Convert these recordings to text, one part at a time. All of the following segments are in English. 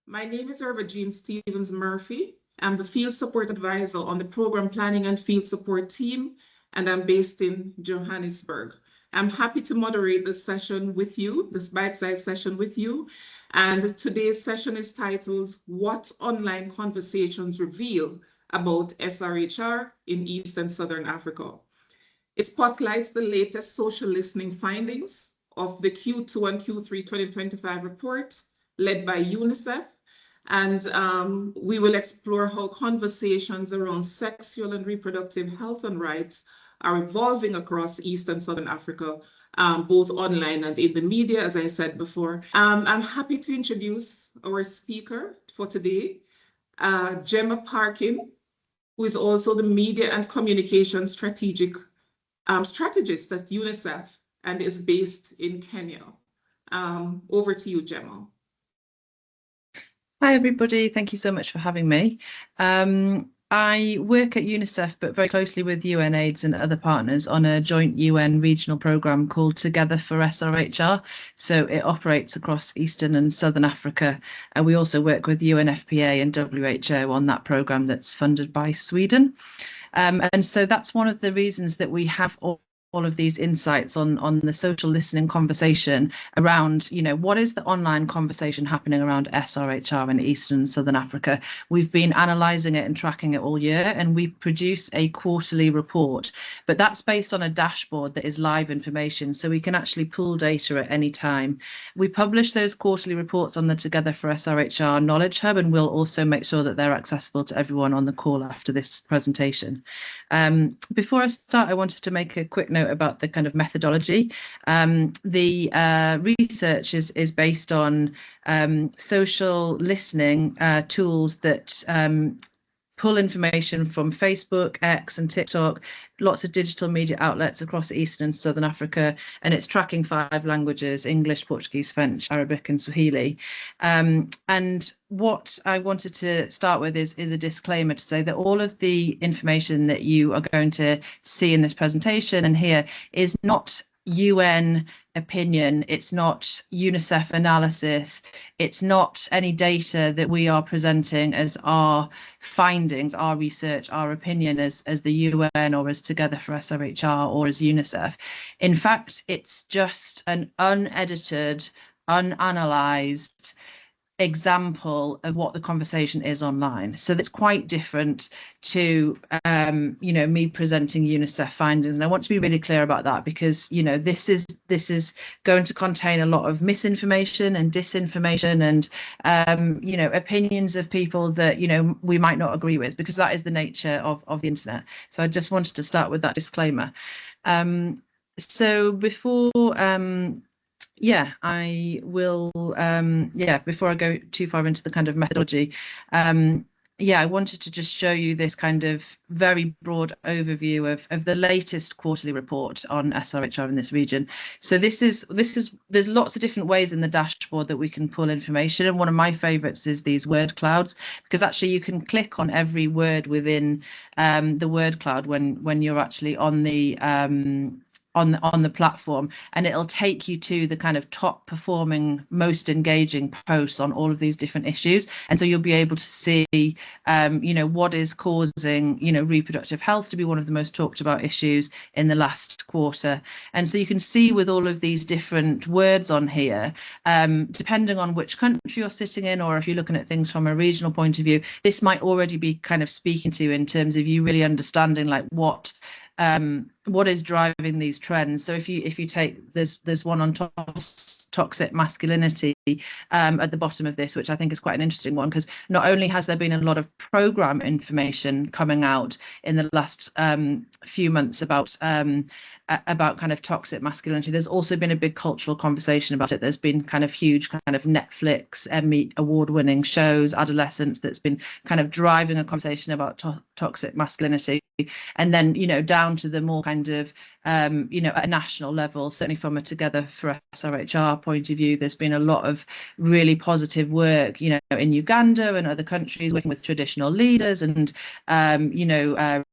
My name is Jean Stevens Murphy. I'm the Field Support Advisor on the Program Planning and Field Support team, and I'm based in Johannesburg. I'm happy to moderate this session with you, this bite-sized session with you. And today's session is titled, What Online Conversations Reveal About SRHR in East and Southern Africa. It spotlights the latest social listening findings of the Q2 and Q3 2025 report led by UNICEF. And we will explore how conversations around sexual and reproductive health and rights are evolving across East and Southern Africa, both online and in the media, as I said before. I'm happy to introduce our speaker for today, Gemma Parkin, who is also the Media and Communication Strategist at UNICEF and is based in Kenya. Over to you, Gemma. Hi, everybody. Thank you so much for having me. I work at UNICEF, but very closely with UNAIDS and other partners on a joint UN regional programme called Together for SRHR. So it operates across Eastern and Southern Africa. And we also work with UNFPA and WHO on that programme that's funded by Sweden. And so that's one of the reasons that we have all of these insights on the social listening conversation around, what is the online conversation happening around SRHR in Eastern and Southern Africa. We've been analysing it and tracking it all year, and we produce a quarterly report, but that's based on a dashboard that is live information, so we can actually pull data at any time. We publish those quarterly reports on the Together for SRHR Knowledge Hub, and we'll also make sure that they're accessible to everyone on the call after this presentation. Before I start, I wanted to make a quick note about the kind of methodology. The research is based on social listening tools that pull information from Facebook, X and TikTok, lots of digital media outlets across Eastern and Southern Africa, and it's tracking 5 languages: English, Portuguese, French, Arabic and Swahili. And what I wanted to start with is a disclaimer to say that all of the information that you are going to see in this presentation and here is not UN opinion, it's not UNICEF analysis, it's not any data that we are presenting as our findings, our research, our opinion as the UN or as Together for SRHR or as UNICEF. In fact, it's just an unedited, unanalyzed example of what the conversation is online. So that's quite different to me presenting UNICEF findings, and I want to be really clear about that, because this is going to contain a lot of misinformation and disinformation and opinions of people that we might not agree with, because that is the nature of the internet. So I just wanted to start with that disclaimer. So before I will, before I go too far into the kind of methodology, I wanted to just show you this kind of very broad overview of the latest quarterly report on SRHR in this region. So there's lots of different ways in the dashboard that we can pull information, and one of my favorites is these word clouds, because actually you can click on every word within the word cloud when you're actually on the on the platform, and it'll take you to the kind of top performing, most engaging posts on all of these different issues. And so you'll be able to see what is causing reproductive health to be one of the most talked about issues in the last quarter. And so you can see with all of these different words on here, depending on which country you're sitting in, or if you're looking at things from a regional point of view, this might already be kind of speaking to you in terms of you really understanding like what is driving these trends. So if you take, there's one on toxic masculinity at the bottom of this, which I think is quite an interesting one, because not only has there been a lot of program information coming out in the last few months about kind of toxic masculinity, there's also been a big cultural conversation about it. There's been kind of huge kind of Netflix Emmy award-winning shows, adolescents, that's been kind of driving a conversation about toxic masculinity, and then down to the more kind kind of, at a national level, certainly from a Together for SRHR point of view. There's been a lot of really positive work, in Uganda and other countries, working with traditional leaders and,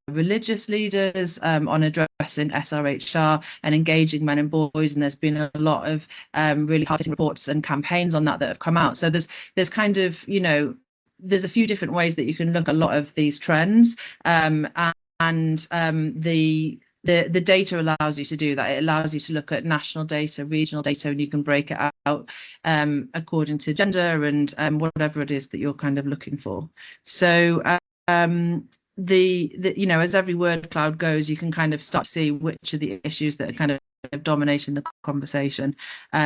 religious leaders on addressing SRHR and engaging men and boys. And there's been a lot of really hard-hitting reports and campaigns on that have come out. So there's kind of, there's a few different ways that you can look at a lot of these trends, the data allows you to do that. It allows you to look at national data, regional data, and you can break it out according to gender and whatever it is that you're kind of looking for. So as every word cloud goes, you can kind of start to see which of the issues that are kind of dominating the conversation.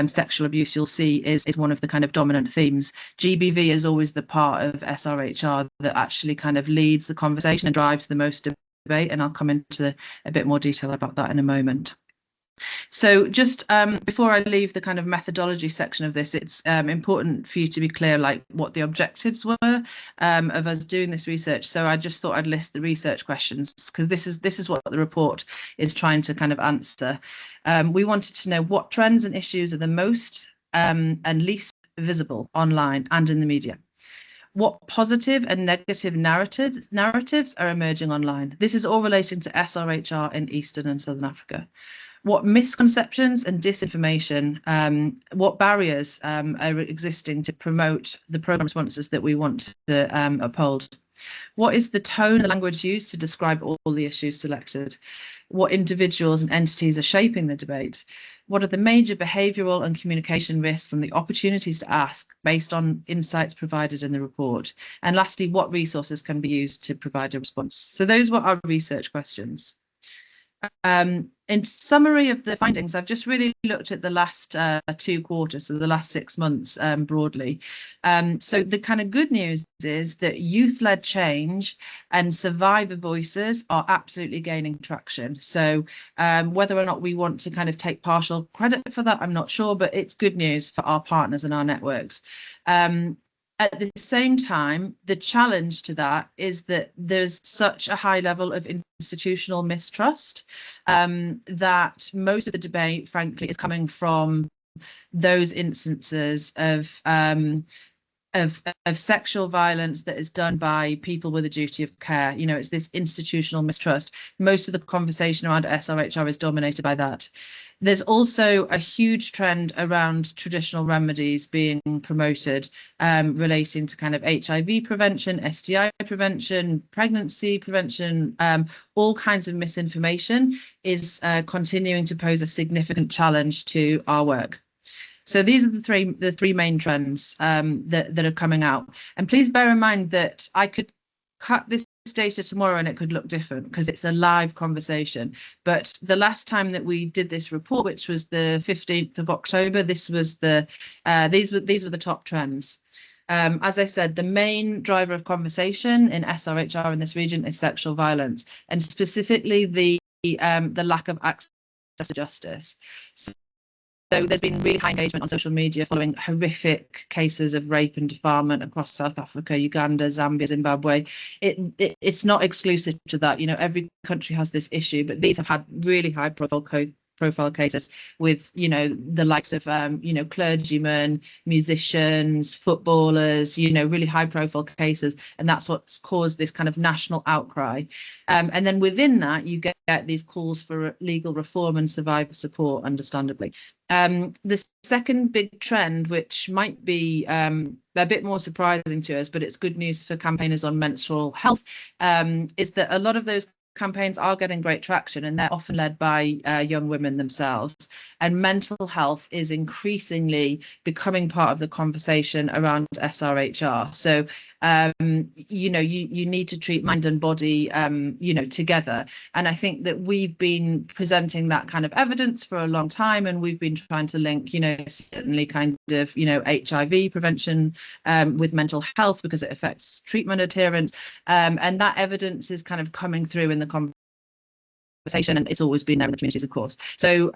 Sexual abuse, you'll see, is one of the kind of dominant themes. GBV is always the part of SRHR that actually kind of leads the conversation and drives the most debate, and I'll come into a bit more detail about that in a moment. So just before I leave the kind of methodology section of this, it's important for you to be clear like what the objectives were of us doing this research. So I just thought I'd list the research questions, because this is what the report is trying to kind of answer. We wanted to know what trends and issues are the most and least visible online and in the media. What positive and negative narratives are emerging online. This is all relating to SRHR in Eastern and Southern Africa. What misconceptions and disinformation, what barriers are existing to promote the programme responses that we want to uphold? What is the tone, the language used to describe all the issues selected? What individuals and entities are shaping the debate? What are the major behavioural and communication risks and the opportunities to ask based on insights provided in the report? And lastly, what resources can be used to provide a response? So those were our research questions. In summary of the findings, I've just really looked at the last 2 quarters, so the last 6 months broadly. So the kind of good news is that youth-led change and survivor voices are absolutely gaining traction. So whether or not we want to kind of take partial credit for that, I'm not sure, but it's good news for our partners and our networks. At the same time, the challenge to that is that there's such a high level of institutional mistrust that most of the debate, frankly, is coming from those instances of sexual violence that is done by people with a duty of care. It's this institutional mistrust. Most of the conversation around SRHR is dominated by that. There's also a huge trend around traditional remedies being promoted relating to kind of HIV prevention, STI prevention, pregnancy prevention. All kinds of misinformation is continuing to pose a significant challenge to our work. So these are the three main trends that are coming out. And please bear in mind that I could cut this data tomorrow and it could look different because it's a live conversation. But the last time that we did this report, which was the 15th of October, this was these were the top trends. As I said, the main driver of conversation in SRHR in this region is sexual violence, and specifically the lack of access to justice. So there's been really high engagement on social media following horrific cases of rape and defilement across South Africa, Uganda, Zambia, Zimbabwe. It's not exclusive to that. Every country has this issue, but these have had really high profile cases with, the likes of, clergymen, musicians, footballers, really high profile cases. And that's what's caused this kind of national outcry. And then within that, you get these calls for legal reform and survivor support, understandably. The second big trend, which might be a bit more surprising to us, but it's good news for campaigners on menstrual health, is that a lot of those campaigns are getting great traction, and they're often led by young women themselves. And mental health is increasingly becoming part of the conversation around SRHR. So, you need to treat mind and body, together. And I think that we've been presenting that kind of evidence for a long time, and we've been trying to link, certainly kind of, HIV prevention with mental health because it affects treatment adherence. And that evidence is kind of coming through in the conversation, and it's always been there in the communities, of course. So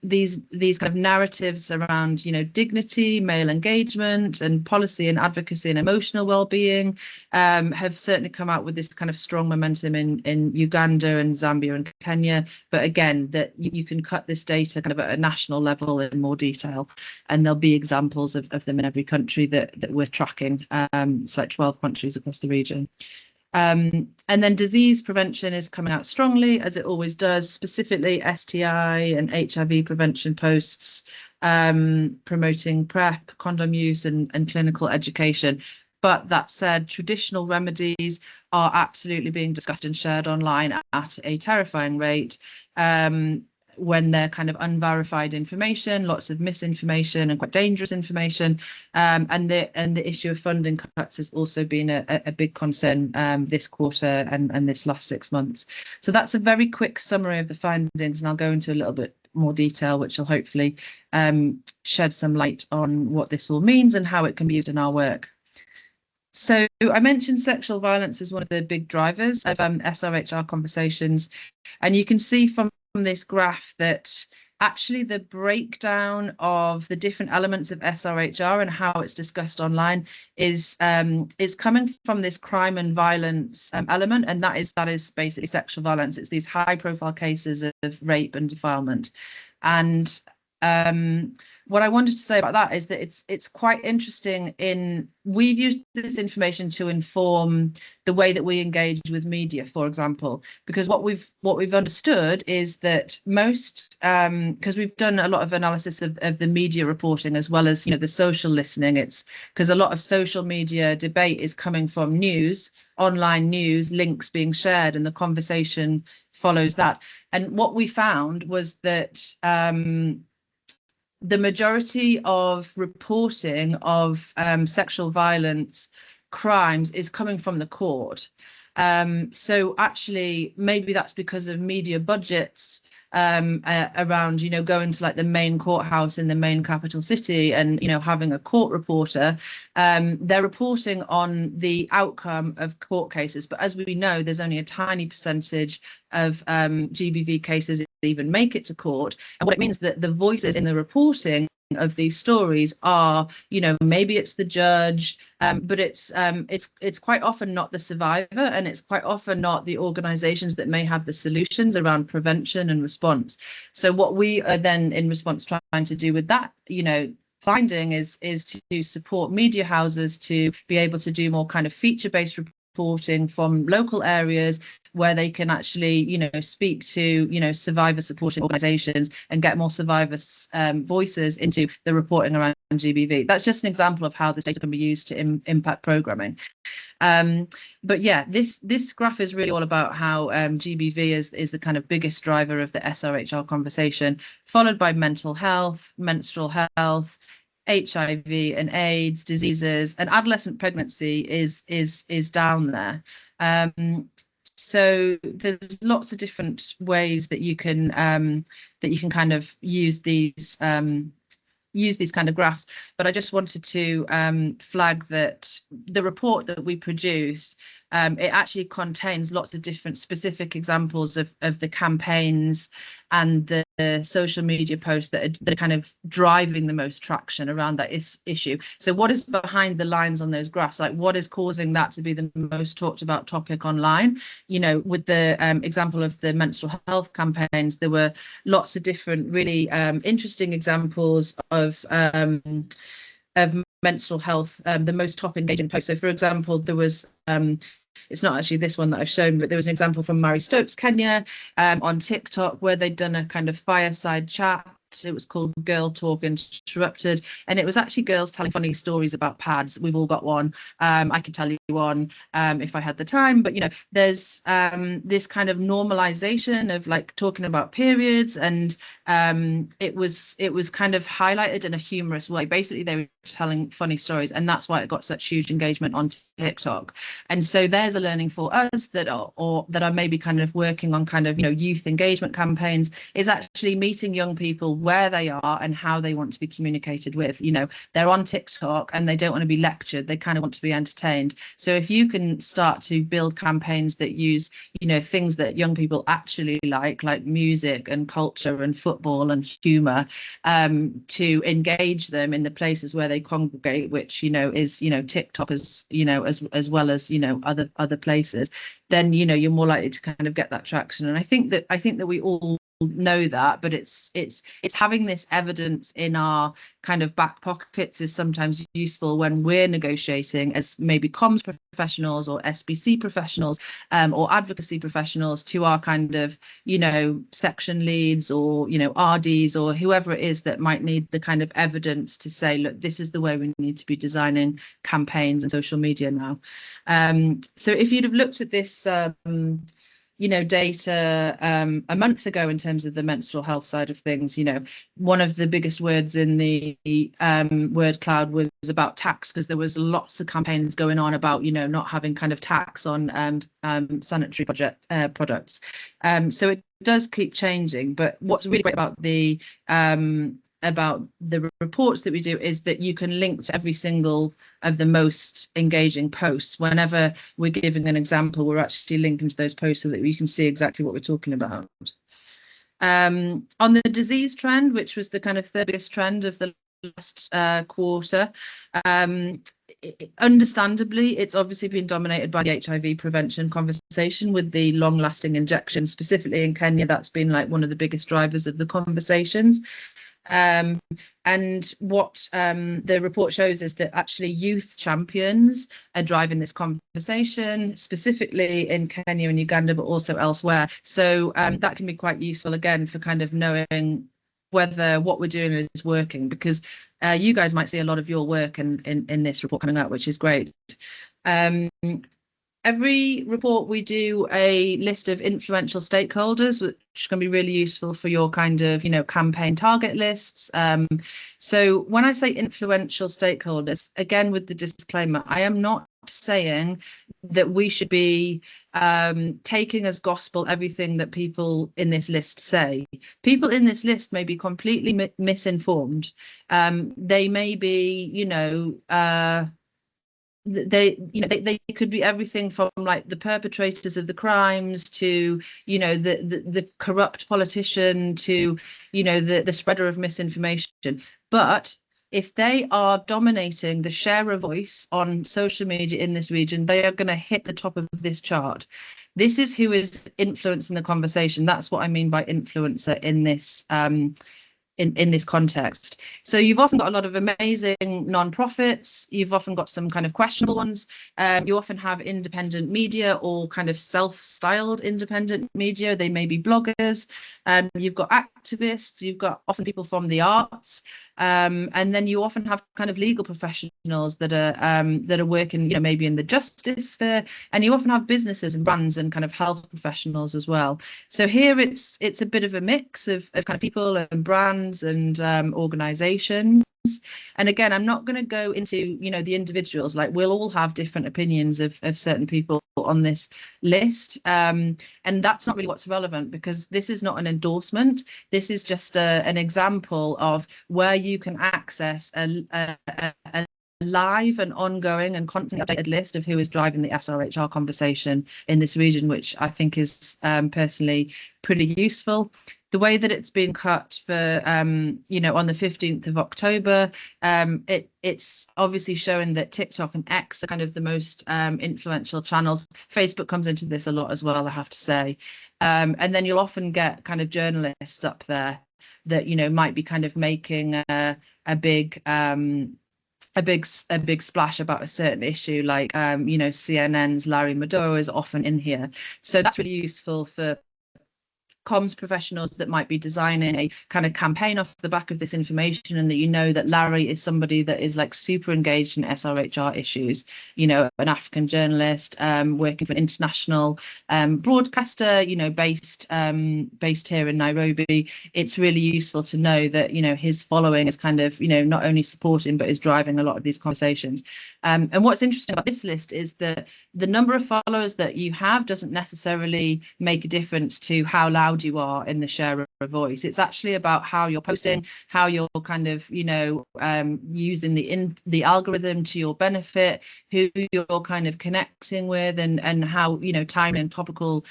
these kind of narratives around, you know, dignity, male engagement, and policy and advocacy and emotional well-being have certainly come out with this kind of strong momentum in Uganda and Zambia and Kenya. But again, that you can cut this data kind of at a national level in more detail, and there'll be examples of them in every country that we're tracking. It's like 12 countries across the region. And then disease prevention is coming out strongly, as it always does, specifically STI and HIV prevention posts, promoting PrEP, condom use, and clinical education. But that said, traditional remedies are absolutely being discussed and shared online at a terrifying rate. When they're kind of unverified information, lots of misinformation and quite dangerous information, and the issue of funding cuts has also been a big concern this quarter and this last 6 months. So that's a very quick summary of the findings, and I'll go into a little bit more detail, which will hopefully shed some light on what this all means and how it can be used in our work. So I mentioned sexual violence as one of the big drivers of SRHR conversations, and you can see from this graph that actually the breakdown of the different elements of SRHR and how it's discussed online is coming from this crime and violence element, and that is basically sexual violence. It's these high-profile cases of rape and defilement. And what I wanted to say about that is that it's quite interesting. We've used this information to inform the way that we engage with media, for example, because what we've understood is that most, because we've done a lot of analysis of the media reporting as well as, you know, the social listening. It's because a lot of social media debate is coming from news, online news, links being shared, and the conversation follows that. And what we found was that the majority of reporting of sexual violence crimes is coming from the court. So actually, maybe that's because of media budgets around, you know, going to like the main courthouse in the main capital city and, you know, having a court reporter. They're reporting on the outcome of court cases. But as we know, there's only a tiny percentage of GBV cases even make it to court. And what it means that the voices in the reporting of these stories are, you know, maybe it's the judge, but it's quite often not the survivor, and it's quite often not the organizations that may have the solutions around prevention and response. So what we are then in response trying to do with that, you know, finding is to support media houses to be able to do more kind of feature-based reporting from local areas where they can actually, you know, speak to, you know, survivor supporting organizations and get more survivors' voices into the reporting around GBV. That's just an example of how this data can be used to impact programming. But yeah, this graph is really all about how GBV is the kind of biggest driver of the SRHR conversation, followed by mental health, menstrual health, HIV and AIDS diseases, and adolescent pregnancy is down there. So there's lots of different ways that you can kind of use these kind of graphs, but I just wanted to flag that the report that we produce, it actually contains lots of different specific examples of the campaigns and the social media posts that are kind of driving the most traction around that issue. So what is behind the lines on those graphs? Like, what is causing that to be the most talked about topic online? You know, with the example of the menstrual health campaigns, there were lots of different really interesting examples of menstrual health, the most top engaging posts. So for example, there was it's not actually this one that I've shown, but there was an example from Mary Stokes, Kenya, on TikTok, where they'd done a kind of fireside chat. It was called Girl Talk Interrupted, and it was actually girls telling funny stories about pads. We've all got one. I could tell you one if I had the time, but you know, there's this kind of normalization of like talking about periods, and it was kind of highlighted in a humorous way. Basically, they were telling funny stories, and that's why it got such huge engagement on TikTok. And so there's a learning for us that are maybe kind of working on kind of, you know, youth engagement campaigns, is actually meeting young people where they are and how they want to be communicated with. You know, they're on TikTok and they don't want to be lectured, they kind of want to be entertained. So if you can start to build campaigns that use, things that young people actually like music and culture and football and humour, to engage them in the places where they congregate, which is TikTok, as well as other places, then you're more likely to kind of get that traction. And I think that we all know that, but it's having this evidence in our kind of back pockets is sometimes useful when we're negotiating as maybe comms professionals or SBC professionals, or advocacy professionals, to our kind of section leads or RDs or whoever it is that might need the kind of evidence to say, look, this is the way we need to be designing campaigns and social media now. So if you'd have looked at this data a month ago in terms of the menstrual health side of things, one of the biggest words in the word cloud was about tax, because there was lots of campaigns going on about not having kind of tax on sanitary products. So it does keep changing, but what's really great about the reports that we do is that you can link to every single of the most engaging posts. Whenever we're giving an example, we're actually linking to those posts so that we can see exactly what we're talking about. On the disease trend, which was the kind of third biggest trend of the last quarter, understandably, it's obviously been dominated by the HIV prevention conversation with the long-lasting injections. Specifically in Kenya, that's been like one of the biggest drivers of the conversations. And what the report shows is that actually youth champions are driving this conversation, specifically in Kenya and Uganda, but also elsewhere. So that can be quite useful, again, for kind of knowing whether what we're doing is working, because you guys might see a lot of your work in this report coming out, which is great. Every report we do a list of influential stakeholders, which can be really useful for your kind of, campaign target lists. So when I say influential stakeholders, again, with the disclaimer, I am not saying that we should be taking as gospel everything that people in this list say. People in this list may be completely misinformed. They may be, they could be everything from like the perpetrators of the crimes to the corrupt politician to the spreader of misinformation. But if they are dominating the share of voice on social media in this region, they are going to hit the top of this chart. This is who is influencing the conversation. That's what I mean by influencer in this in this context. So you've often got a lot of amazing non-profits, you've often got some kind of questionable ones, you often have independent media or kind of self-styled independent media. They may be bloggers, you've got activists, you've got often people from the arts, and then you often have kind of legal professionals that are working, maybe in the justice sphere, and you often have businesses and brands and kind of health professionals as well. So here it's a bit of a mix of kind of people and brands and organizations. And again, I'm not going to go into the individuals. Like, we'll all have different opinions of certain people on this list, and that's not really what's relevant, because this is not an endorsement. This is just an example of where you can access a live and ongoing and constantly updated list of who is driving the SRHR conversation in this region, which I think is personally pretty useful. The way that it's been cut for, on the 15th of October, it's obviously showing that TikTok and X are kind of the most influential channels. Facebook comes into this a lot as well, I have to say. And then you'll often get kind of journalists up there that, might be kind of making a big splash about a certain issue, like CNN's Larry Madowo is often in here. So that's really useful for comms professionals that might be designing a kind of campaign off the back of this information, and that that Larry is somebody that is like super engaged in SRHR issues, an African journalist working for an international broadcaster, based here in Nairobi. It's really useful to know that his following is kind of not only supporting but is driving a lot of these conversations. And what's interesting about this list is that the number of followers that you have doesn't necessarily make a difference to how loud loud you are in the share of a voice. It's actually about how you're posting, how you're kind of, using the algorithm to your benefit, who you're kind of connecting with, and how, timely and topical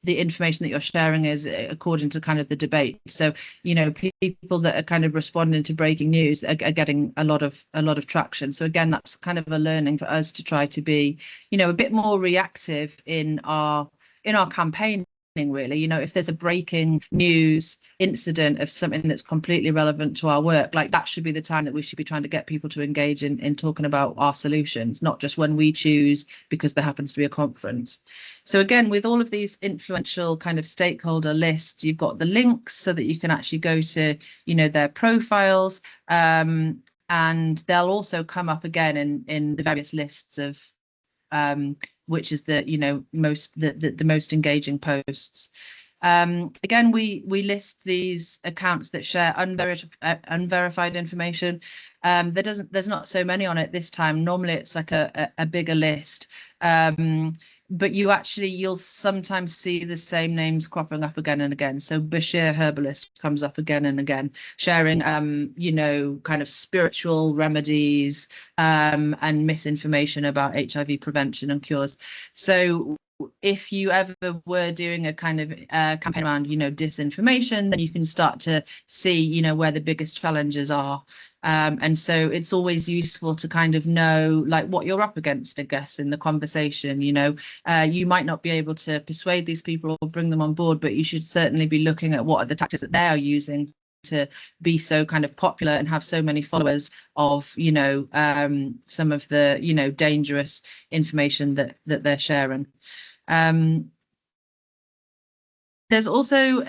the information that you're sharing is according to kind of the debate. So, people that are kind of responding to breaking news are getting a lot of traction. So again, that's kind of a learning for us to try to be, a bit more reactive in our campaigning, really. If there's a breaking news incident of something that's completely relevant to our work, like that should be the time that we should be trying to get people to engage in talking about our solutions, not just when we choose because there happens to be a conference. So again, with all of these influential kind of stakeholder lists, you've got the links so that you can actually go to, their profiles, and they'll also come up again in the various lists of which is the most engaging posts. Again, we list these accounts that share unverified information. There's not so many on it this time. Normally it's like a bigger list, but you'll sometimes see the same names cropping up again and again. So Bashir Herbalist comes up again and again, sharing kind of spiritual remedies and misinformation about HIV prevention and cures. So if you ever were doing a kind of campaign around, disinformation, then you can start to see, where the biggest challenges are. And so it's always useful to kind of know like what you're up against, I guess, in the conversation. You might not be able to persuade these people or bring them on board, but you should certainly be looking at what are the tactics that they are using to be so kind of popular and have so many followers of, some of the, dangerous information that they're sharing. There's also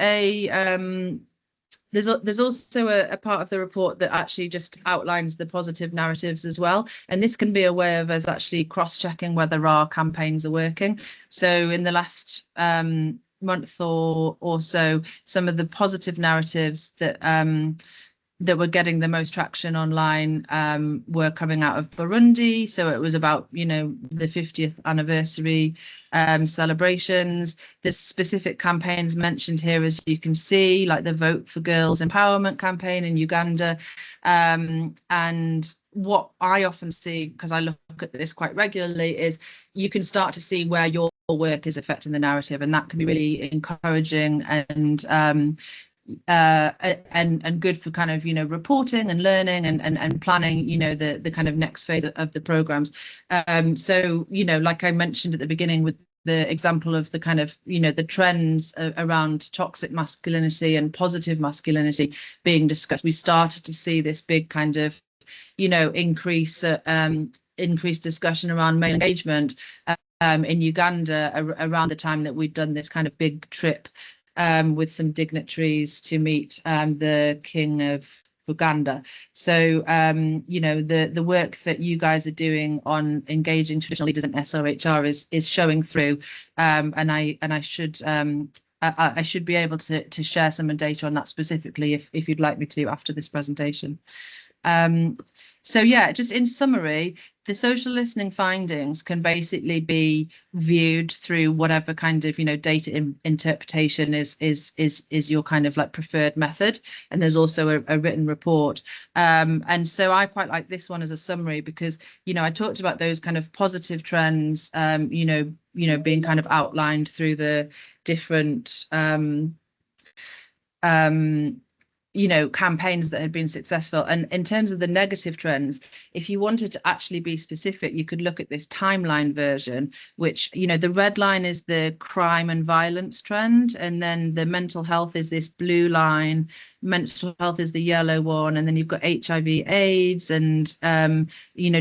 there's also a part of the report that actually just outlines the positive narratives as well. And this can be a way of us actually cross-checking whether our campaigns are working. So in the last month or so, some of the positive narratives that were getting the most traction online were coming out of Burundi. So it was about, the 50th anniversary celebrations. There's specific campaigns mentioned here, as you can see, like the Vote for Girls Empowerment campaign in Uganda. And what I often see, because I look at this quite regularly, is you can start to see where your work is affecting the narrative, and that can be really encouraging and good for kind of reporting and learning and planning the kind of next phase of the programs. So like I mentioned at the beginning with the example of the kind of the trends around toxic masculinity and positive masculinity being discussed, we started to see this big kind of increased discussion around male engagement in Uganda around the time that we'd done this kind of big trip with some dignitaries to meet the King of Uganda. So, the work that you guys are doing on engaging traditional leaders in SRHR is showing through, and I should be able to share some data on that specifically if you'd like me to after this presentation. So yeah, just in summary, the social listening findings can basically be viewed through whatever kind of data interpretation is your kind of like preferred method, and there's also a written report. And so I quite like this one as a summary because I talked about those kind of positive trends, being kind of outlined through the different campaigns that had been successful. And in terms of the negative trends, if you wanted to actually be specific, you could look at this timeline version, which, the red line is the crime and violence trend. And then the mental health is this blue line, menstrual health is the yellow one. And then you've got HIV, AIDS, and,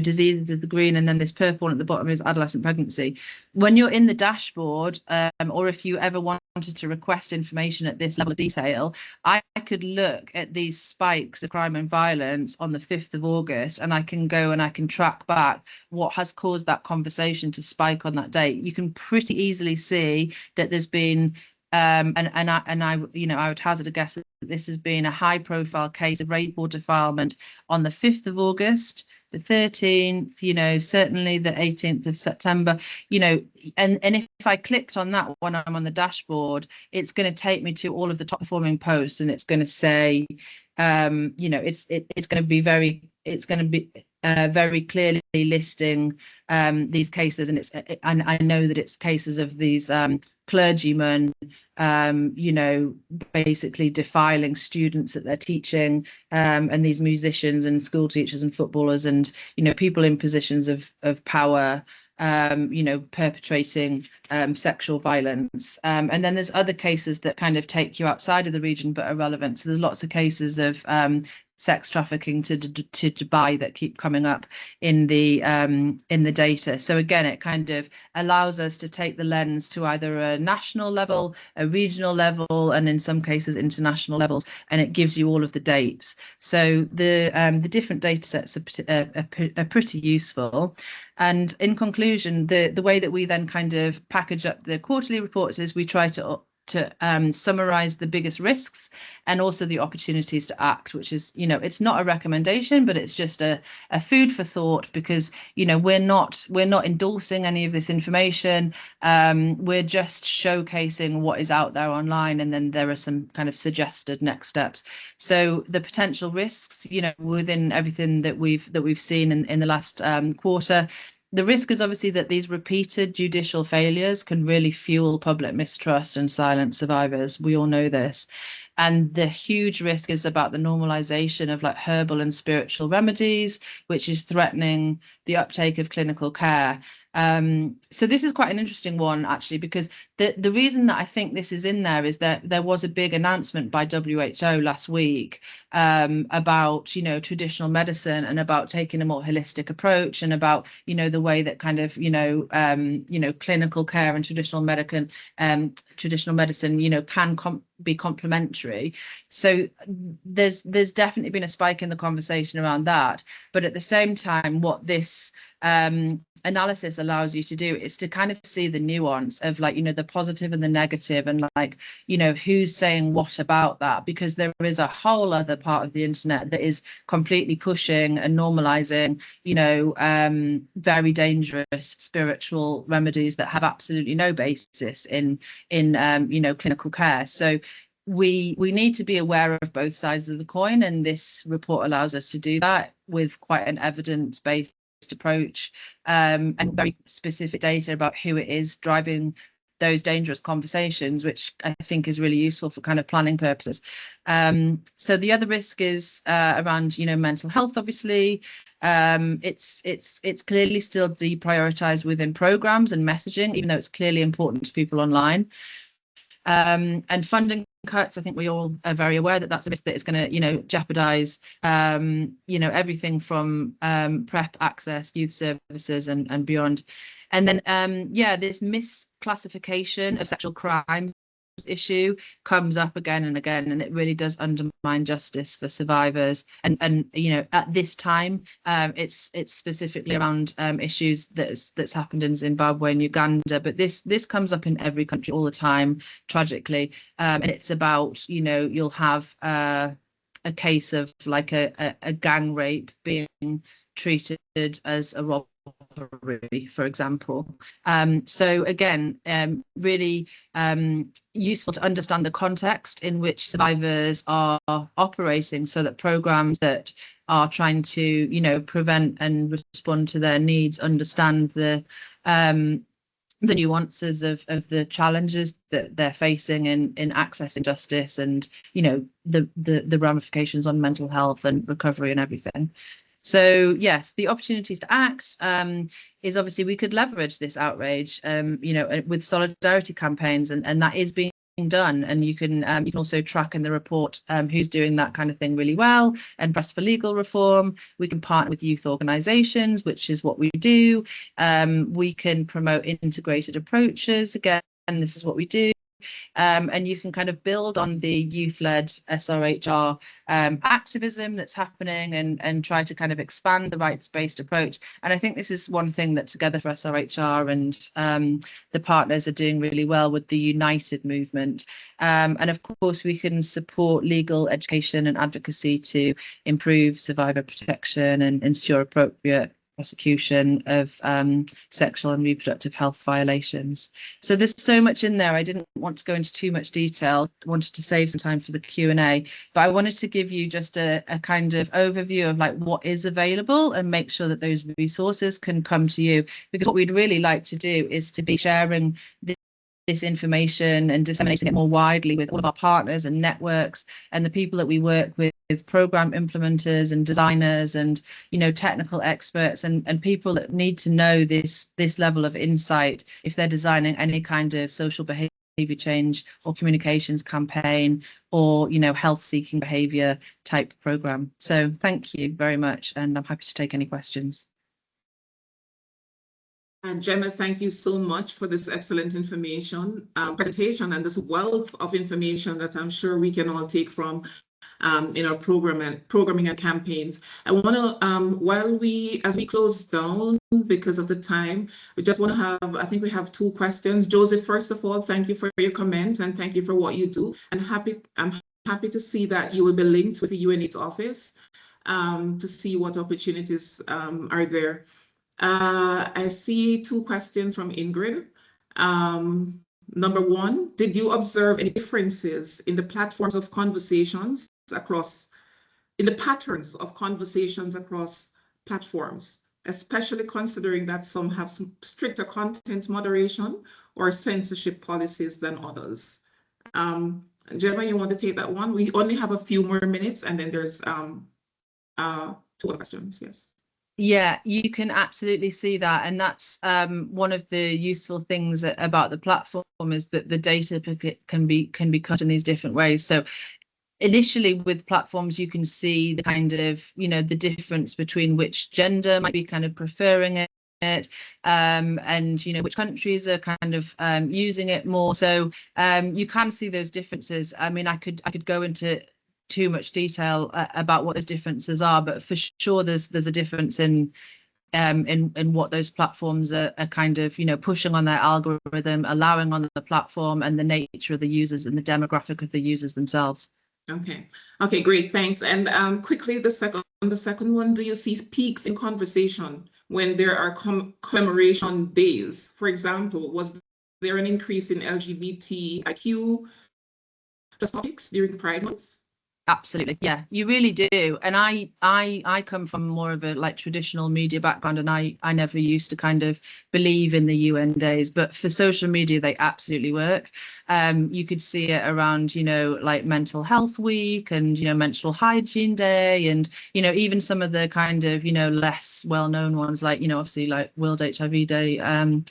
disease is the green. And then this purple one at the bottom is adolescent pregnancy. When you're in the dashboard, or if you ever wanted to request information at this level of detail, I could look at these spikes of crime and violence on the 5th of August, and I can go and I can track back what has caused that conversation to spike on that date. You can pretty easily see that there's been, and I would hazard a guess that this has been a high profile case of rape or defilement on the 5th of August, the 13th, you know, certainly the 18th of September, you know, and if I clicked on that when I'm on the dashboard, it's going to take me to all of the top performing posts, and it's going to say, you know, it's going to be very clearly listing these cases, and I know that it's cases of these clergymen, you know, basically defiling students that they're teaching, and these musicians and school teachers and footballers and, you know, people in positions of power, you know, perpetrating sexual violence. And then there's other cases that kind of take you outside of the region but are relevant. So there's lots of cases of sex trafficking to Dubai that keep coming up in the data. So again, it kind of allows us to take the lens to either a national level, a regional level, and in some cases international levels, and it gives you all of the dates. So the different data sets are pretty useful. And in conclusion, the way that we then kind of package up the quarterly reports is we try to summarize the biggest risks and also the opportunities to act, which is, you know, it's not a recommendation, but it's just a food for thought, because, you know, we're not endorsing any of this information. We're just showcasing what is out there online, and then there are some kind of suggested next steps. So the potential risks, you know, within everything that we've seen in the last quarter. The risk is obviously that these repeated judicial failures can really fuel public mistrust and silence survivors. We all know this. And the huge risk is about the normalization of like herbal and spiritual remedies, which is threatening the uptake of clinical care. So this is quite an interesting one, actually, because the reason that I think this is in there is that there was a big announcement by WHO last week about, you know, traditional medicine and about taking a more holistic approach, and about, you know, the way that kind of, you know, clinical care and traditional medicine, you know, can be complementary. So there's definitely been a spike in the conversation around that. But at the same time, what this analysis allows you to do is to kind of see the nuance of, like, you know, the positive and the negative, and like, you know, who's saying what about that, because there is a whole other part of the internet that is completely pushing and normalizing, you know, very dangerous spiritual remedies that have absolutely no basis in you know, clinical care. So we need to be aware of both sides of the coin, and this report allows us to do that with quite an evidence-based approach, and very specific data about who it is driving those dangerous conversations, which I think is really useful for kind of planning purposes. So the other risk is around, you know, mental health. Obviously, it's clearly still deprioritized within programs and messaging, even though it's clearly important to people online. And funding cuts, I think we all are very aware that that's a risk that is going to, you know, jeopardize, you know, everything from PrEP access, youth services, and beyond. And then, yeah, this misclassification of sexual crime issue comes up again and again, and it really does undermine justice for survivors. And you know, at this time, it's specifically around issues that's happened in Zimbabwe and Uganda, but this comes up in every country all the time, tragically. And it's about, you know, you'll have a case of like a gang rape being treated as a robbery, for example. So again, really useful to understand the context in which survivors are operating, so that programs that are trying to, you know, prevent and respond to their needs understand the nuances of the challenges that they're facing in accessing justice, and, you know, the ramifications on mental health and recovery and everything. So yes, the opportunities to act is obviously we could leverage this outrage, you know, with solidarity campaigns, and that is being done. And you can also track in the report who's doing that kind of thing really well, and press for legal reform. We can partner with youth organisations, which is what we do. We can promote integrated approaches. Again, this is what we do. And you can kind of build on the youth-led SRHR activism that's happening and try to kind of expand the rights-based approach. And I think this is one thing that Together for SRHR and the partners are doing really well with the United movement. And of course, we can support legal education and advocacy to improve survivor protection and ensure appropriate prosecution of sexual and reproductive health violations. So there's so much in there. I didn't want to go into too much detail. I wanted to save some time for the Q&A, but I wanted to give you just a kind of overview of like what is available and make sure that those resources can come to you, because what we'd really like to do is to be sharing this information and disseminating it more widely with all of our partners and networks and the people that we work with program implementers and designers and, you know, technical experts and people that need to know this level of insight if they're designing any kind of social behavior change or communications campaign or, you know, health seeking behavior type program. So thank you very much, and I'm happy to take any questions. And Gemma, thank you so much for this excellent information, presentation, and this wealth of information that I'm sure we can all take from in our programming and campaigns. I want to, as we close down because of the time, we just want to have, I think we have 2 questions. Joseph, first of all, thank you for your comment and thank you for what you do. And I'm happy to see that you will be linked with the UNAIDS office to see what opportunities are there. I see 2 questions from Ingrid. Number 1, did you observe any differences in the patterns of conversations across platforms, especially considering that some have some stricter content moderation or censorship policies than others? Gemma, you want to take that one? We only have a few more minutes, and then there's 2 questions. Yes. Yeah, you can absolutely see that. And that's one of the useful things about the platform is that the data can be cut in these different ways. So initially with platforms, you can see the kind of, you know, the difference between which gender might be kind of preferring it. And you know which countries are kind of using it more. So you can see those differences. I mean, I could go into too much detail about what those differences are, but for sure there's a difference in what those platforms are kind of, you know, pushing on their algorithm, allowing on the platform, and the nature of the users and the demographic of the users themselves. Okay, great, thanks. And quickly, the second one, do you see peaks in conversation when there are commemoration days? For example, was there an increase in LGBTIQ plus topics during Pride Month? Absolutely, yeah, you really do. And I come from more of a like traditional media background, and I never used to kind of believe in the UN days, but for social media they absolutely work. You could see it around, you know, like Mental Health Week and, you know, Menstrual Hygiene Day, and, you know, even some of the kind of, you know, less well-known ones, like, you know, obviously like World HIV Day,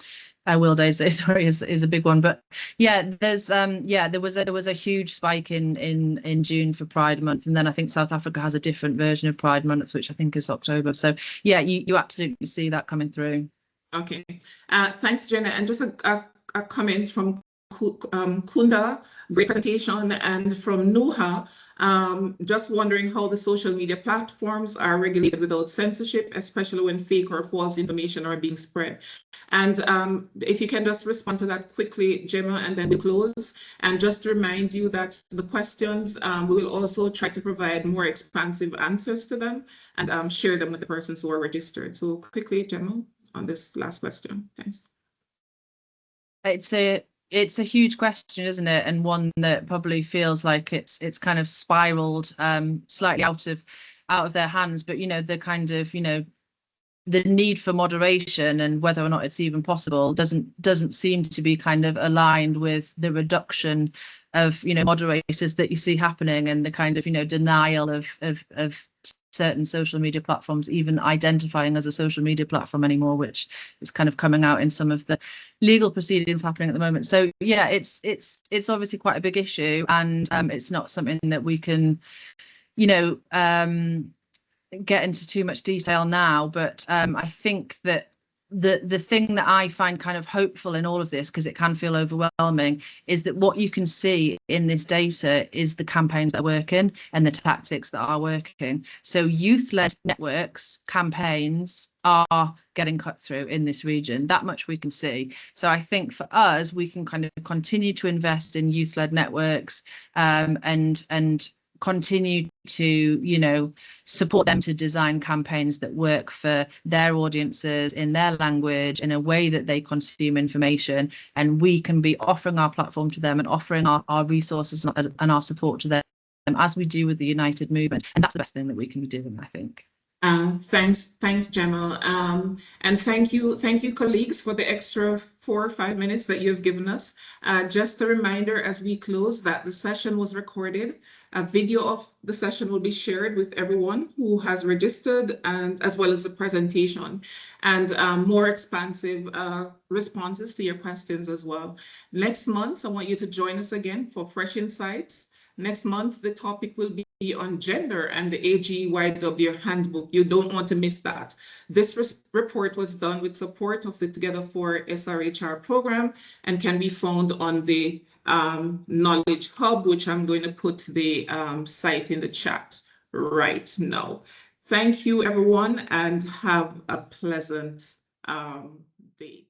World AIDS Day, sorry, is a big one. But yeah, there's there was a huge spike in June for Pride Month, and then I think South Africa has a different version of Pride Month, which I think is October. So yeah, you absolutely see that coming through. Okay, thanks, Jenna. And just a comment from Kunda, great presentation, and from Nuha, just wondering how the social media platforms are regulated without censorship, especially when fake or false information are being spread. And if you can just respond to that quickly, Gemma, and then we close. And just to remind you that the questions, we will also try to provide more expansive answers to them and share them with the persons who are registered. So quickly, Gemma, on this last question. Thanks. It's a huge question, isn't it? And one that probably feels like it's kind of spiraled slightly out of their hands. But, you know, the kind of, you know, the need for moderation and whether or not it's even possible doesn't seem to be kind of aligned with the reduction of, you know, moderators that you see happening, and the kind of, you know, denial of certain social media platforms even identifying as a social media platform anymore, which is kind of coming out in some of the legal proceedings happening at the moment. So yeah, it's obviously quite a big issue, and it's not something that we can, you know, get into too much detail now, but I think that the thing that I find kind of hopeful in all of this, because it can feel overwhelming, is that what you can see in this data is the campaigns that are working and the tactics that are working. So youth-led networks, campaigns are getting cut through in this region. That much we can see. So I think for us, we can kind of continue to invest in youth-led networks and continue to, you know, support them to design campaigns that work for their audiences in their language in a way that they consume information, and we can be offering our platform to them and offering our resources and our support to them as we do with the United movement. And that's the best thing that we can be doing, I think. Thanks, Gemma. And thank you, colleagues, for the extra 4 or 5 minutes that you've given us. Just a reminder as we close that the session was recorded. A video of the session will be shared with everyone who has registered, and as well as the presentation, and more expansive responses to your questions as well. Next month, I want you to join us again for Fresh Insights. Next month, the topic will be on gender and the AGYW handbook. You don't want to miss that. This report was done with support of the Together for SRHR program and can be found on the Knowledge Hub, which I'm going to put the site in the chat right now. Thank you, everyone, and have a pleasant day.